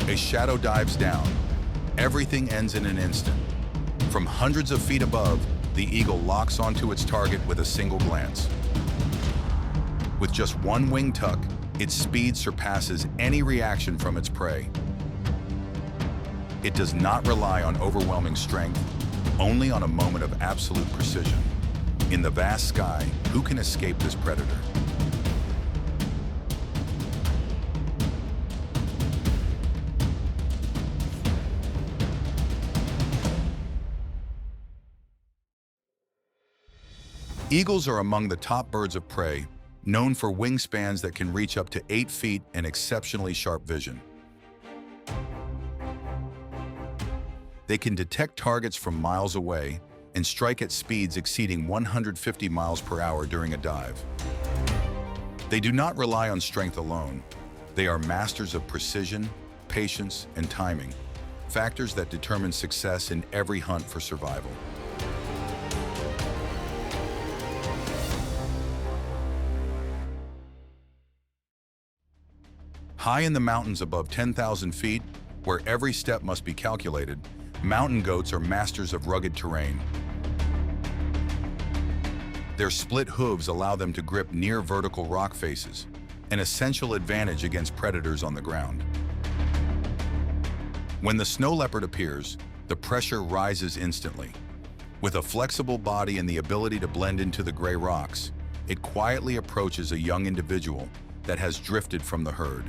A shadow dives down. Everything ends in an instant. From hundreds of feet above, the eagle locks onto its target with a single glance. With just one wing tuck, its speed surpasses any reaction from its prey. It does not rely on overwhelming strength, only on a moment of absolute precision. In the vast sky, who can escape this predator? Eagles are among the top birds of prey, known for wingspans that can reach up to 8 feet and exceptionally sharp vision. They can detect targets from miles away and strike at speeds exceeding 150 miles per hour during a dive. They do not rely on strength alone. They are masters of precision, patience, and timing, factors that determine success in every hunt for survival. High in the mountains above 10,000 feet, where every step must be calculated, mountain goats are masters of rugged terrain. Their split hooves allow them to grip near vertical rock faces, an essential advantage against predators on the ground. When the snow leopard appears, the pressure rises instantly. With a flexible body and the ability to blend into the gray rocks, it quietly approaches a young individual that has drifted from the herd.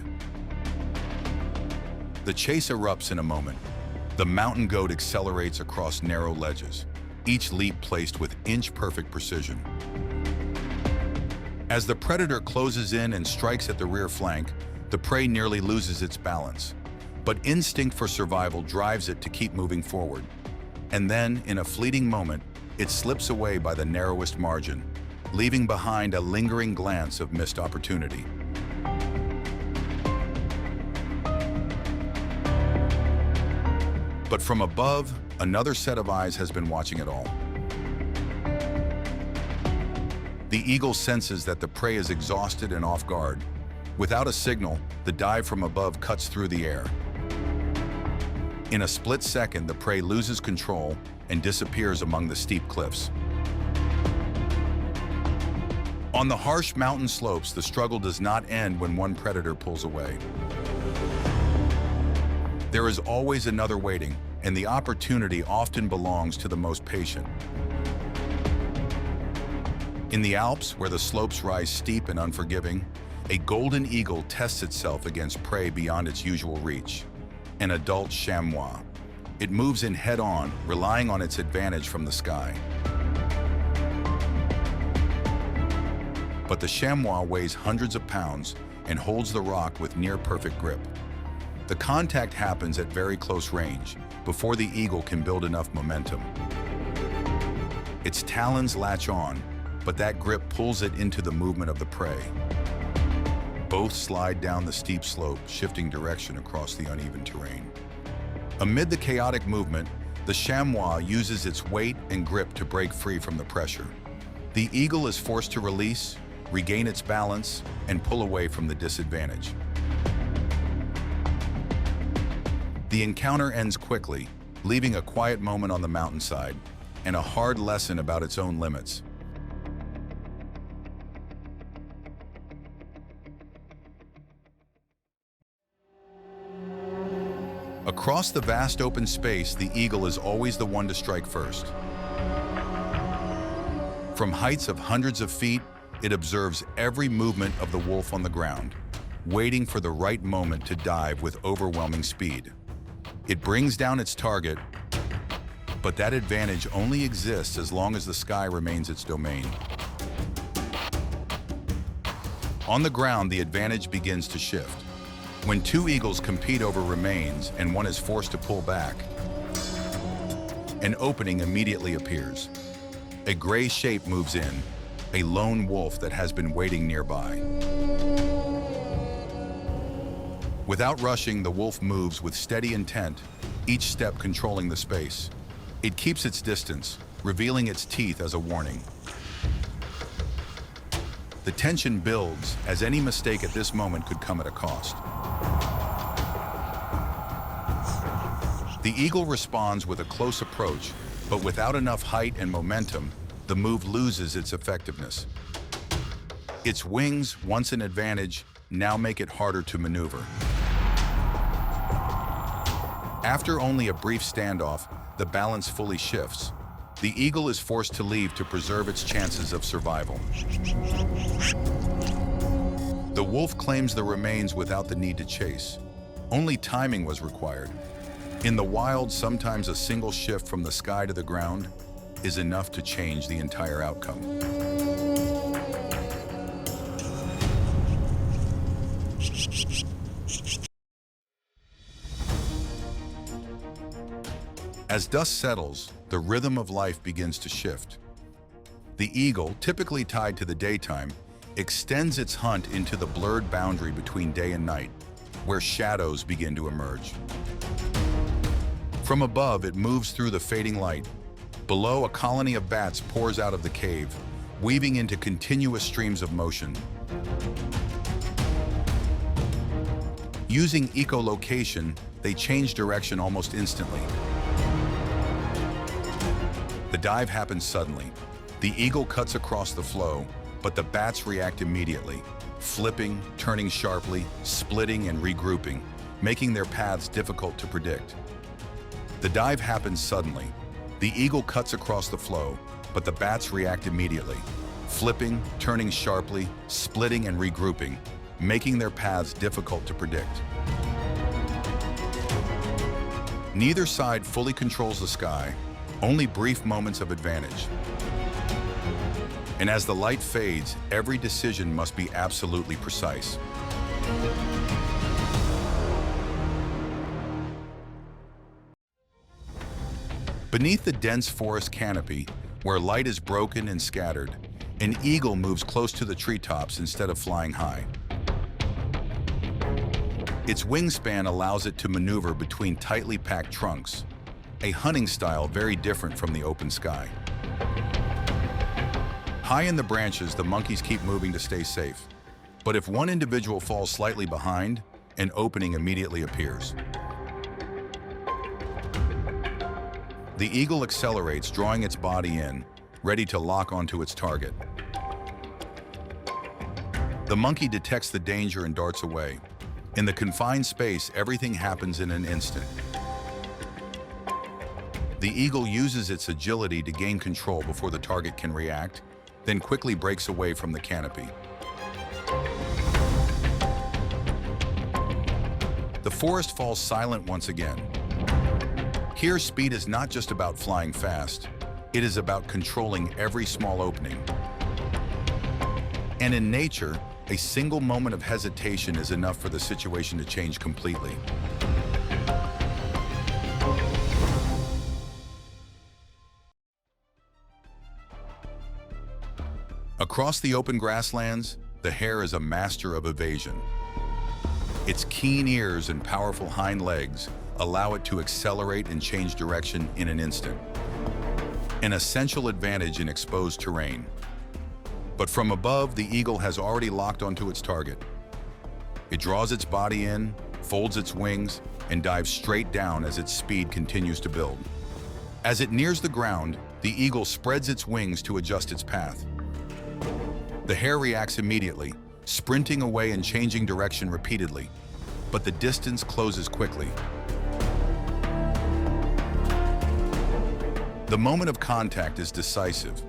The chase erupts in a moment. The mountain goat accelerates across narrow ledges, each leap placed with inch-perfect precision. As the predator closes in and strikes at the rear flank, the prey nearly loses its balance. But instinct for survival drives it to keep moving forward. And then, in a fleeting moment, it slips away by the narrowest margin, leaving behind a lingering glance of missed opportunity. But from above, another set of eyes has been watching it all. The eagle senses that the prey is exhausted and off guard. Without a signal, the dive from above cuts through the air. In a split second, the prey loses control and disappears among the steep cliffs. On the harsh mountain slopes, the struggle does not end when one predator pulls away. There is always another waiting, and the opportunity often belongs to the most patient. In the Alps, where the slopes rise steep and unforgiving, a golden eagle tests itself against prey beyond its usual reach, an adult chamois. It moves in head-on, relying on its advantage from the sky. But the chamois weighs hundreds of pounds and holds the rock with near-perfect grip. The contact happens at very close range, before the eagle can build enough momentum. Its talons latch on, but that grip pulls it into the movement of the prey. Both slide down the steep slope, shifting direction across the uneven terrain. Amid the chaotic movement, the chamois uses its weight and grip to break free from the pressure. The eagle is forced to release, regain its balance, and pull away from the disadvantage. The encounter ends quickly, leaving a quiet moment on the mountainside and a hard lesson about its own limits. Across the vast open space, the eagle is always the one to strike first. From heights of hundreds of feet, it observes every movement of the wolf on the ground, waiting for the right moment to dive with overwhelming speed. It brings down its target, but that advantage only exists as long as the sky remains its domain. On the ground, the advantage begins to shift. When two eagles compete over remains and one is forced to pull back, an opening immediately appears. A gray shape moves in, a lone wolf that has been waiting nearby. Without rushing, the wolf moves with steady intent, each step controlling the space. It keeps its distance, revealing its teeth as a warning. The tension builds, as any mistake at this moment could come at a cost. The eagle responds with a close approach, but without enough height and momentum, the move loses its effectiveness. Its wings, once an advantage, now make it harder to maneuver. After only a brief standoff, the balance fully shifts. The eagle is forced to leave to preserve its chances of survival. The wolf claims the remains without the need to chase. Only timing was required. In the wild, sometimes a single shift from the sky to the ground is enough to change the entire outcome. As dust settles, the rhythm of life begins to shift. The eagle, typically tied to the daytime, extends its hunt into the blurred boundary between day and night, where shadows begin to emerge. From above, it moves through the fading light. Below, a colony of bats pours out of the cave, weaving into continuous streams of motion. Using echolocation, they change direction almost instantly. The dive happens suddenly. The eagle cuts across the flow, but the bats react immediately, flipping, turning sharply, splitting and regrouping, making their paths difficult to predict. The dive happens suddenly. The eagle cuts across the flow, but the bats react immediately, flipping, turning sharply, splitting and regrouping, making their paths difficult to predict. Neither side fully controls the sky, only brief moments of advantage. And as the light fades, every decision must be absolutely precise. Beneath the dense forest canopy, where light is broken and scattered, an eagle moves close to the treetops instead of flying high. Its wingspan allows it to maneuver between tightly packed trunks, a hunting style very different from the open sky. High in the branches, the monkeys keep moving to stay safe. But if one individual falls slightly behind, an opening immediately appears. The eagle accelerates, drawing its body in, ready to lock onto its target. The monkey detects the danger and darts away. In the confined space, everything happens in an instant. The eagle uses its agility to gain control before the target can react, then quickly breaks away from the canopy. The forest falls silent once again. Here, speed is not just about flying fast, it is about controlling every small opening. And in nature, a single moment of hesitation is enough for the situation to change completely. Across the open grasslands, the hare is a master of evasion. Its keen ears and powerful hind legs allow it to accelerate and change direction in an instant, an essential advantage in exposed terrain. But from above, the eagle has already locked onto its target. It draws its body in, folds its wings, and dives straight down as its speed continues to build. As it nears the ground, the eagle spreads its wings to adjust its path. The hare reacts immediately, sprinting away and changing direction repeatedly, but the distance closes quickly. The moment of contact is decisive.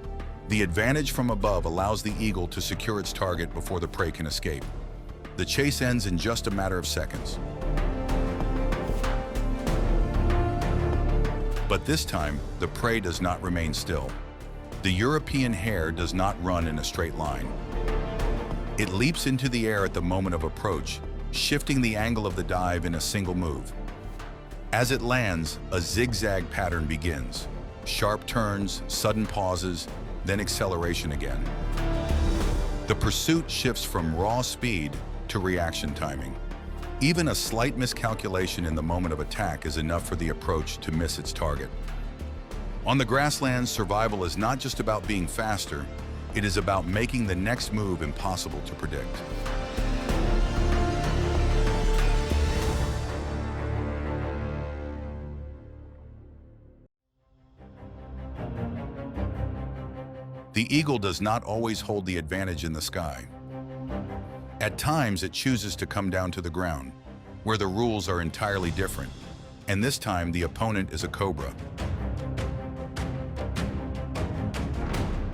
The advantage from above allows the eagle to secure its target before the prey can escape. The chase ends in just a matter of seconds. But this time, the prey does not remain still. The European hare does not run in a straight line. It leaps into the air at the moment of approach, shifting the angle of the dive in a single move. As it lands, a zigzag pattern begins. Sharp turns, sudden pauses, then acceleration again. The pursuit shifts from raw speed to reaction timing. Even a slight miscalculation in the moment of attack is enough for the approach to miss its target. On the grasslands, survival is not just about being faster, it is about making the next move impossible to predict. The eagle does not always hold the advantage in the sky. At times, it chooses to come down to the ground, where the rules are entirely different, and this time the opponent is a cobra.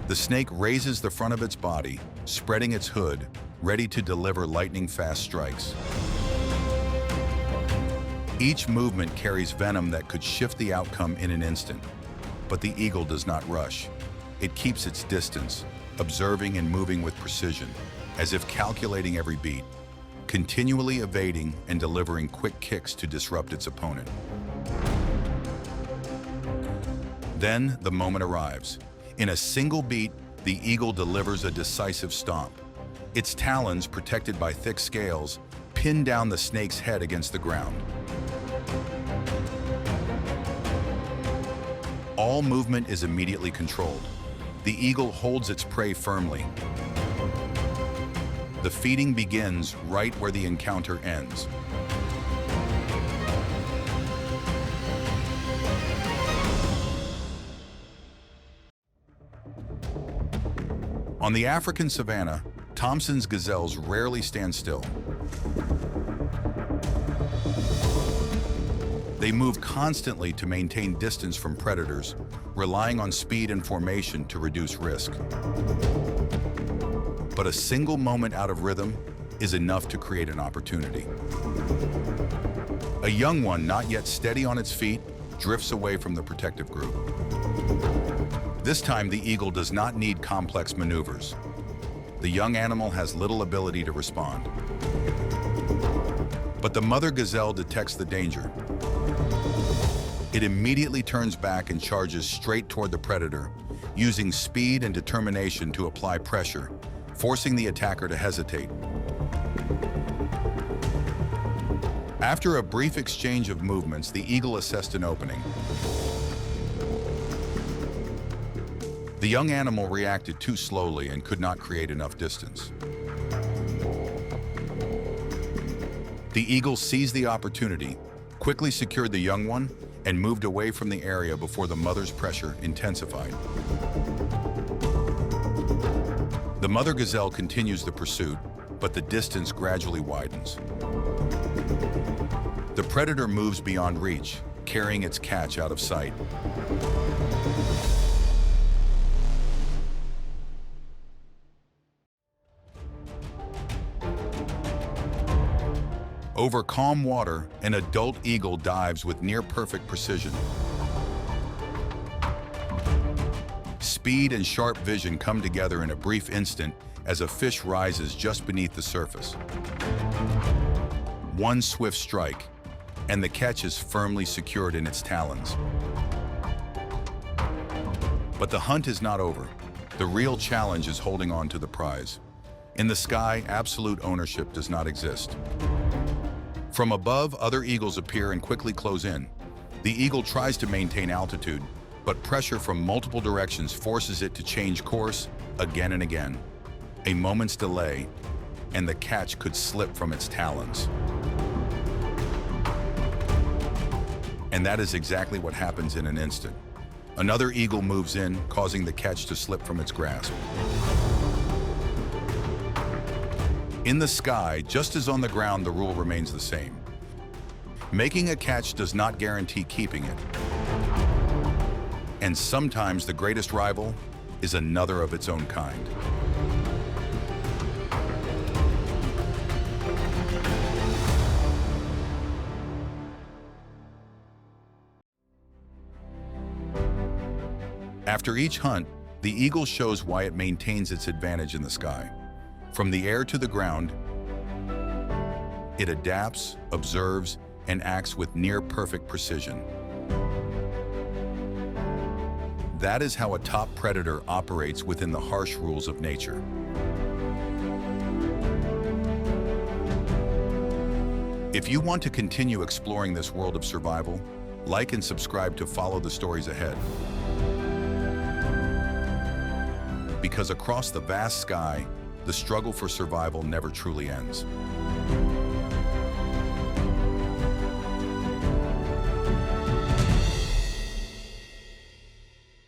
The snake raises the front of its body, spreading its hood, ready to deliver lightning-fast strikes. Each movement carries venom that could shift the outcome in an instant, but the eagle does not rush. It keeps its distance, observing and moving with precision, as if calculating every beat, continually evading and delivering quick kicks to disrupt its opponent. Then the moment arrives. In a single beat, the eagle delivers a decisive stomp. Its talons, protected by thick scales, pin down the snake's head against the ground. All movement is immediately controlled. The eagle holds its prey firmly. The feeding begins right where the encounter ends. On the African savanna, Thomson's gazelles rarely stand still. They move constantly to maintain distance from predators, relying on speed and formation to reduce risk. But a single moment out of rhythm is enough to create an opportunity. A young one, not yet steady on its feet, drifts away from the protective group. This time, the eagle does not need complex maneuvers. The young animal has little ability to respond. But the mother gazelle detects the danger. It immediately turns back and charges straight toward the predator, using speed and determination to apply pressure, forcing the attacker to hesitate. After a brief exchange of movements, the eagle assessed an opening. The young animal reacted too slowly and could not create enough distance. The eagle seized the opportunity, quickly secured the young one, and moved away from the area before the mother's pressure intensified. The mother gazelle continues the pursuit, but the distance gradually widens. The predator moves beyond reach, carrying its catch out of sight. Over calm water, an adult eagle dives with near-perfect precision. Speed and sharp vision come together in a brief instant as a fish rises just beneath the surface. One swift strike, and the catch is firmly secured in its talons. But the hunt is not over. The real challenge is holding on to the prize. In the sky, absolute ownership does not exist. From above, other eagles appear and quickly close in. The eagle tries to maintain altitude, but pressure from multiple directions forces it to change course again and again. A moment's delay, and the catch could slip from its talons. And that is exactly what happens in an instant. Another eagle moves in, causing the catch to slip from its grasp. In the sky, just as on the ground, the rule remains the same. Making a catch does not guarantee keeping it. And sometimes the greatest rival is another of its own kind. After each hunt, the eagle shows why it maintains its advantage in the sky. From the air to the ground, it adapts, observes, and acts with near-perfect precision. That is how a top predator operates within the harsh rules of nature. If you want to continue exploring this world of survival, like and subscribe to follow the stories ahead. Because across the vast sky, the struggle for survival never truly ends.